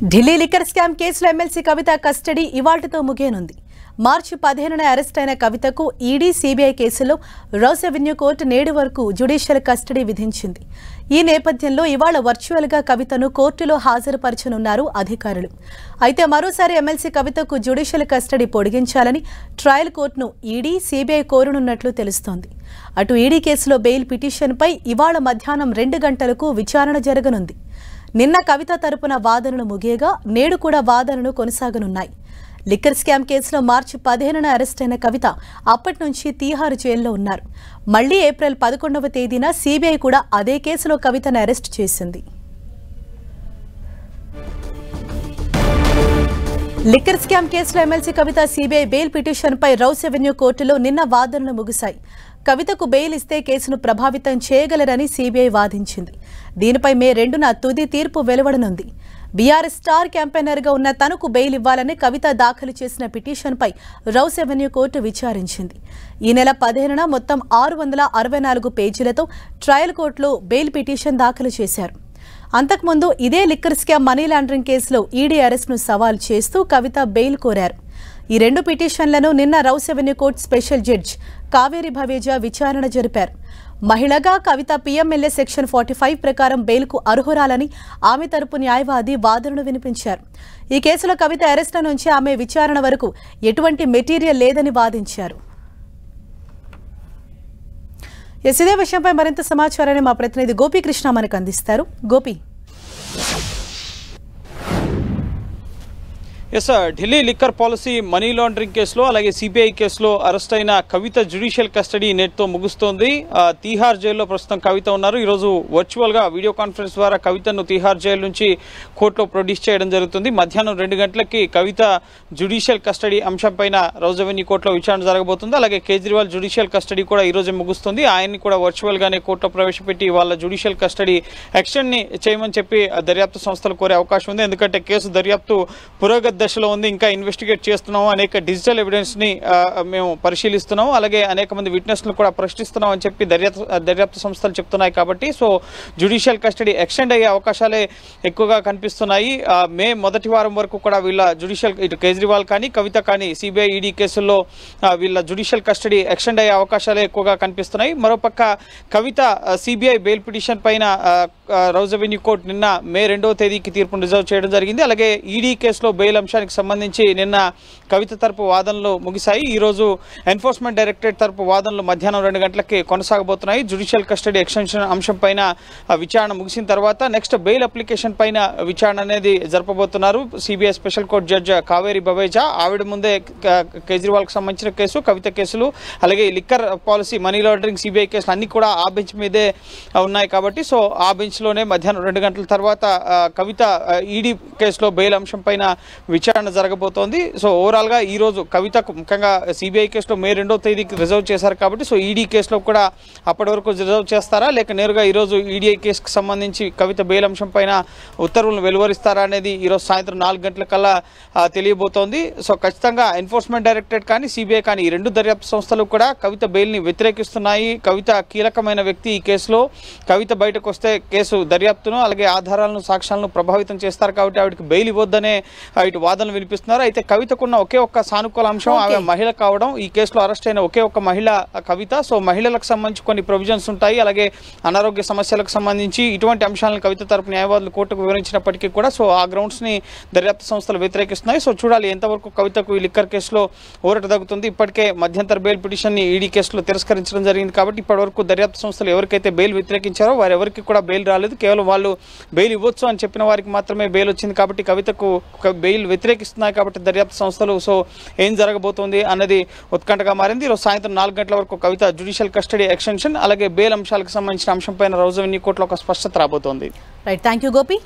Delhi liquor scam కేసులో MLC కవిత custody ఇవాల్టితో ముగియనుంది. మార్చి 15న arrest అయిన కవితకు ఈడీ, సీబీఐ కేసులో రౌస్ అవెన్యూ కోర్టు నేడు వరకు జ్యుడిషియల్ కస్టడీ విధించింది. ఈ నేపథ్యంలో ఇవాళ వర్చువల్గా కవితను కోర్టులో హాజరుపరచనున్నారు అధికారులు. అయితే మరోసారి ఎమ్మెల్సీ కవితకు జ్యుడిషియల్ కస్టడీ పొడిగించాలని ట్రయల్ కోర్టును ఈడీ, సీబీఐ కోరనున్నట్లు తెలుస్తోంది. అటు ఈడీ కేసులో బెయిల్ పిటిషన్పై ఇవాళ మధ్యాహ్నం 2 గంటలకు విచారణ జరగనుంది. నిన్న కవిత తరపున వాదనలు ముగియగా నేడు కూడా వాదనలు కొనసాగనున్నాయి. లిక్కర్ స్కామ్ కేసులో మార్చి 15న అరెస్ట్ అయిన కవిత అప్పటి నుంచి తీహార్ జైల్లో ఉన్నారు. మళ్లీ ఏప్రిల్ 11వ తేదీన సీబీఐ కూడా అదే కేసులో కవితను అరెస్ట్ చేసింది. లిక్కర్ స్కామ్ కేసులో ఎమ్మెల్సీ కవిత సీబీఐ బెయిల్ పిటిషన్పై రౌస్ అవెన్యూ కోర్టులో నిన్న వాదనలు ముగిశాయి. కవితకు బెయిల్ ఇస్తే కేసును ప్రభావితం చేయగలరని సీబీఐ వాదించింది. దీనిపై మే 2న తుది తీర్పు వెలువడనుంది. బీఆర్ఎస్ స్టార్ క్యాంపెయినర్గా ఉన్న తనకు బెయిల్ ఇవ్వాలని కవిత దాఖలు చేసిన పిటిషన్పై రౌస్ అవెన్యూ కోర్టు విచారించింది. ఈ నెల 15న మొత్తం 664 పేజీలతో ట్రయల్ కోర్టులో బెయిల్ పిటిషన్ దాఖలు చేశారు. అంతకుముందు ఇదే లిక్కర్ స్కామ్ మనీ లాండరింగ్ కేసులో ఈడీ అరెస్ట్ను సవాల్ చేస్తూ కవిత బెయిల్ కోరారు. ఈ 2 పిటిషన్లను నిన్న Rouse avenue court special judge Kaveri Baweja విచారణ జరిపారు. మహిళగా కవిత పీఎంఎల్ఏ సెక్షన్ 45 ప్రకారం బెయిల్కు అర్హురాలని ఆమె తరపు న్యాయవాది వాదనను వినిపించారు. ఈ కేసులో కవిత అరెస్టు నుంచి ఆమె విచారణ వరకు ఎటువంటి మెటీరియల్ లేదని వాదించారు. ఇదే విషయంపై మరింత సమాచారాన్ని మా ప్రతినిధి గోపీకృష్ణ మనకు అందిస్తారు. Gopi, Delhi liquor policy money laundering కేసులో అలాగే సిబిఐ కేసులో అరెస్ట్ అయిన కవిత జ్యుడిషియల్ కస్టడీ నేటితో ముగుస్తోంది. తీహార్ జైల్లో ప్రస్తుతం కవిత ఉన్నారు. ఈరోజు వర్చువల్గా వీడియో కాన్ఫరెన్స్ ద్వారా కవితను తీహార్ జైలు నుంచి కోర్టులో ప్రొడ్యూస్ చేయడం జరుగుతుంది. మధ్యాహ్నం 2 గంటలకి కవిత జ్యుడిషియల్ కస్టడీ అంశంపైన రౌస్ అవెన్యూ కోర్టులో విచారణ జరగబోతుంది. అలాగే కేజ్రీవాల్ జ్యుడిషియల్ కస్టడీ కూడా ఈ రోజే ముగుస్తుంది. ఆయన్ని కూడా వర్చువల్గానే కోర్టులో ప్రవేశపెట్టి వాళ్ళ జ్యుడిషియల్ కస్టడీ ఎక్స్టెండ్ని చేయమని చెప్పి దర్యాప్తు సంస్థలు కోరే అవకాశం ఉంది. ఎందుకంటే కేసు దర్యాప్తు పురోగతి దశలో ఉంది. ఇంకా ఇన్వెస్టిగేట్ చేస్తున్నాము, అనేక డిజిటల్ ఎవిడెన్స్ ని మేము పరిశీలిస్తున్నాము, అలాగే అనేక మంది విట్నెస్లు కూడా ప్రశ్నిస్తున్నాం అని చెప్పి దర్యాప్తు సంస్థలు చెప్తున్నాయి. కాబట్టి సో జ్యుడిషియల్ కస్టడీ ఎక్స్టెండ్ అయ్యే అవకాశాలే ఎక్కువగా కనిపిస్తున్నాయి. మే మొదటి వారం వరకు కూడా వీళ్ళ జ్యుడిషియల్ ఇటు కేజ్రీవాల్ కానీ కవిత కానీ సిబిఐ, ఈడీ కేసుల్లో వీళ్ళ జ్యుడిషియల్ కస్టడీ ఎక్స్టెండ్ అయ్యే అవకాశాలే ఎక్కువగా కనిపిస్తున్నాయి. మరోపక్క కవిత సిబిఐ బెయిల్ పిటిషన్ పైన రౌస్ అవెన్యూ కోర్టు నిన్న మే 2వ తేదీకి తీర్పును రిజర్వ్ చేయడం జరిగింది. అలాగే ఈడీ కేసులో బెయిల్ అంశానికి సంబంధించి నిన్న కవిత తరపు వాదనలు ముగిశాయి. ఈరోజు ఎన్ఫోర్స్మెంట్ డైరెక్టరేట్ తరపు వాదనలు మధ్యాహ్నం 2 గంటలకి కొనసాగబోతున్నాయి. జ్యుడిషియల్ కస్టడీ ఎక్స్టెన్షన్ అంశం పైన విచారణ ముగిసిన తర్వాత నెక్స్ట్ బెయిల్ అప్లికేషన్ పైన విచారణ అనేది జరపబోతున్నారు. CBI special court judge Kaveri Baweja ఆవిడ ముందే కేజ్రీవాల్కి సంబంధించిన కేసు, కవిత కేసులు, అలాగే liquor policy money laundering CBI కేసులు అన్ని కూడా ఆ బెంచ్ మీదే ఉన్నాయి. కాబట్టి సో ఆ బెంచ్లోనే మధ్యాహ్నం 2 గంటల తర్వాత కవిత ఈడీ కేసులో బెయిల్ అంశం పైన విచారణ జరగబోతోంది. సో ఓవరాల్గా ఈరోజు కవితకు ముఖ్యంగా సిబిఐ కేసులో మే 2వ తేదీకి రిజర్వ్ చేశారు. కాబట్టి సో ఈడీ కేసులో కూడా అప్పటి వరకు రిజర్వ్ చేస్తారా, లేక నేరుగా ఈరోజు ఈడీఐ కేసుకు సంబంధించి కవిత బెయిల్ అంశం పైన ఉత్తర్వులను వెలువరిస్తారా అనేది ఈరోజు సాయంత్రం 4 గంటలకల్లా తెలియబోతోంది. సో ఖచ్చితంగా ఎన్ఫోర్స్మెంట్ డైరెక్టరేట్ కానీ సిబిఐ కానీ ఈ 2 దర్యాప్తు సంస్థలు కూడా కవిత బెయిల్ని వ్యతిరేకిస్తున్నాయి. కవిత కీలకమైన వ్యక్తి ఈ కేసులో. కవిత బయటకు వస్తే కేసు దర్యాప్తును అలాగే ఆధారాలను, సాక్ష్యాలను ప్రభావితం చేస్తారు. కాబట్టి ఆవిడకి బెయిల్ ఇవ్వొద్దనే ఇటు వాదనలు వినిపిస్తున్నారు. అయితే కవితకున్న ఒకే ఒక్క సానుకూల అంశం ఆమె మహిళ కావడం. ఈ కేసులో అరెస్ట్ అయిన ఒకే ఒక్క మహిళ కవిత. సో మహిళలకు సంబంధించి కొన్ని ప్రొవిజన్స్ ఉంటాయి. అలాగే అనారోగ్య సమస్యలకు సంబంధించి ఇటువంటి అంశాలను కవిత తరపు న్యాయవాదులు కోర్టుకు వివరించినప్పటికీ కూడా సో ఆ గ్రౌండ్స్ ని దర్యాప్తు సంస్థలు వ్యతిరేకిస్తున్నాయి. సో చూడాలి ఎంతవరకు కవితకు ఈ లిక్కర్ కేసులో ఊరట తగ్గుతుంది. ఇప్పటికే మధ్యంతర బెయిల్ పిటిషన్ ని ఈడీ కేసులో తిరస్కరించడం జరిగింది. కాబట్టి ఇప్పటి వరకు దర్యాప్తు సంస్థలు ఎవరికైతే బెయిల్ వ్యతిరేకించారో వారెవరికి కూడా బెయిల్ రాలేదు. కేవలం వాళ్ళు బెయిల్ ఇవ్వచ్చు అని చెప్పిన వారికి మాత్రమే బెయిల్ వచ్చింది. కాబట్టి కవితకు బెయిల్ వ్యతిరేకిస్తున్నాయి. కాబట్టి దర్యాప్తు సంస్థలు సో ఏం జరగబోతోంది అన్నది ఉత్కంఠగా మారింది. ఈరోజు సాయంత్రం 4 గంటల వరకు కవిత జ్యుడిషియల్ కస్టడీ ఎక్స్టెన్షన్ అలాగే బెయిల్ అంశాలకు సంబంధించిన అంశంపైన రౌస్ అవెన్యూ కోర్టులో ఒక స్పష్టత రాబోతోంది. Right, thank you Gopi.